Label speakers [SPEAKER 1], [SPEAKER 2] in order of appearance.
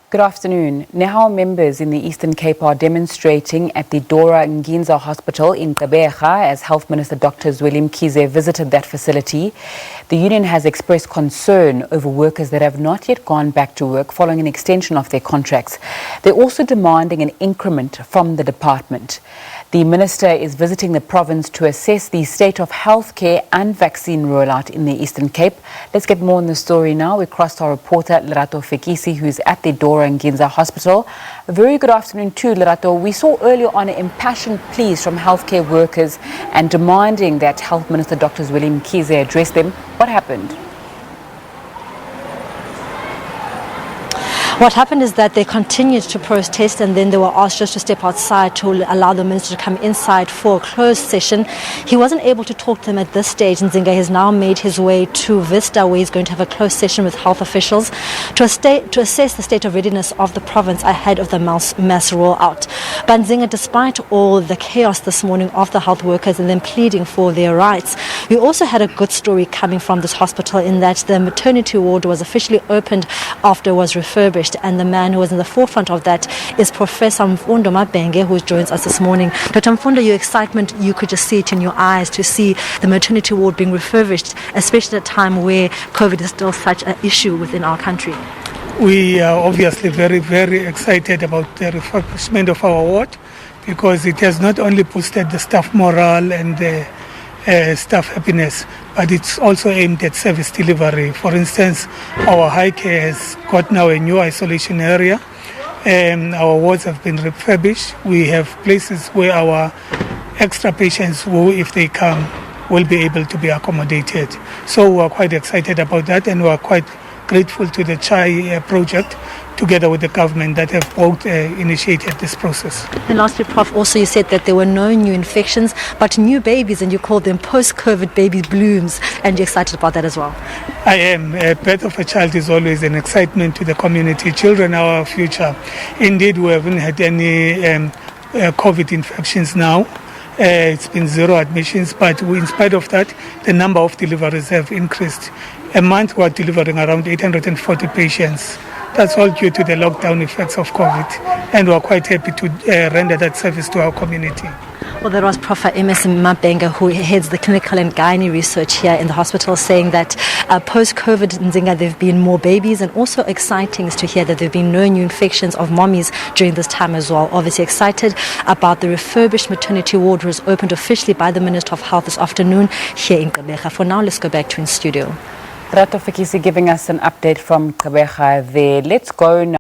[SPEAKER 1] Good afternoon. Nehawu members in the Eastern Cape are demonstrating at the Dora Nginza Hospital in Gqeberha as Health Minister Dr Zweli Mkhize visited that facility. The union has expressed concern over workers that have not yet gone back to work following an extension of their contracts. They're also demanding an increment from the department. The minister is visiting the province to assess the state of healthcare and vaccine rollout in the Eastern Cape. Let's get more on the story now. We crossed our reporter Lerato Fekisi, who is at the Dora Nginza Hospital. A very good afternoon too, Lerato. We saw earlier on impassioned pleas from healthcare workers and demanding that Health Minister Dr Zweli Mkhize address them. What happened?
[SPEAKER 2] What happened is that they continued to protest, and then they were asked just to step outside to allow the minister to come inside for a closed session. He wasn't able to talk to them at this stage. Nzinga has now made his way to Vista, where he's going to have a closed session with health officials to assess the state of readiness of the province ahead of the mass rollout. But Nzinga, despite all the chaos this morning of the health workers and them pleading for their rights, we also had a good story coming from this hospital in that the maternity ward was officially opened after it was refurbished. And the man who was in the forefront of that is Professor Mfundo Mabenga, who joins us this morning. Dr. Mfundo, your excitement, you could just see it in your eyes to see the maternity ward being refurbished, especially at a time where COVID is still such an issue within our country.
[SPEAKER 3] We are obviously very, very excited about the refurbishment of our ward, because it has not only boosted the staff morale and the staff happiness, but it's also aimed at service delivery. For instance, our high care has got now a new isolation area. Our wards have been refurbished. We have places where our extra patients who, if they come, will be able to be accommodated. So we're quite excited about that, and we're quite grateful to the CHAI project, together with the government, that have both initiated this process.
[SPEAKER 2] And lastly, Prof, also you said that there were no new infections, but new babies, and you called them post-COVID baby blooms, and you're excited about that as well.
[SPEAKER 3] I am. Birth of a child is always an excitement to the community. Children are our future. Indeed, we haven't had any COVID infections now. It's been 0 admissions, but in spite of that, the number of deliveries have increased. A month we're delivering around 840 patients. That's all due to the lockdown effects of COVID, and we're quite happy to render that service to our community.
[SPEAKER 2] Well, there was Prof Mabenga, who heads the clinical and gynae research here in the hospital, saying that post-COVID, Nzinga, there have been more babies, and also exciting is to hear that there have been no new infections of mommies during this time as well. Obviously excited about the refurbished maternity ward, which was opened officially by the Minister of Health this afternoon here in Gqeberha. For now, let's go back to in studio.
[SPEAKER 1] Lerato Fekisi giving us an update from Gqeberha there. Let's go now.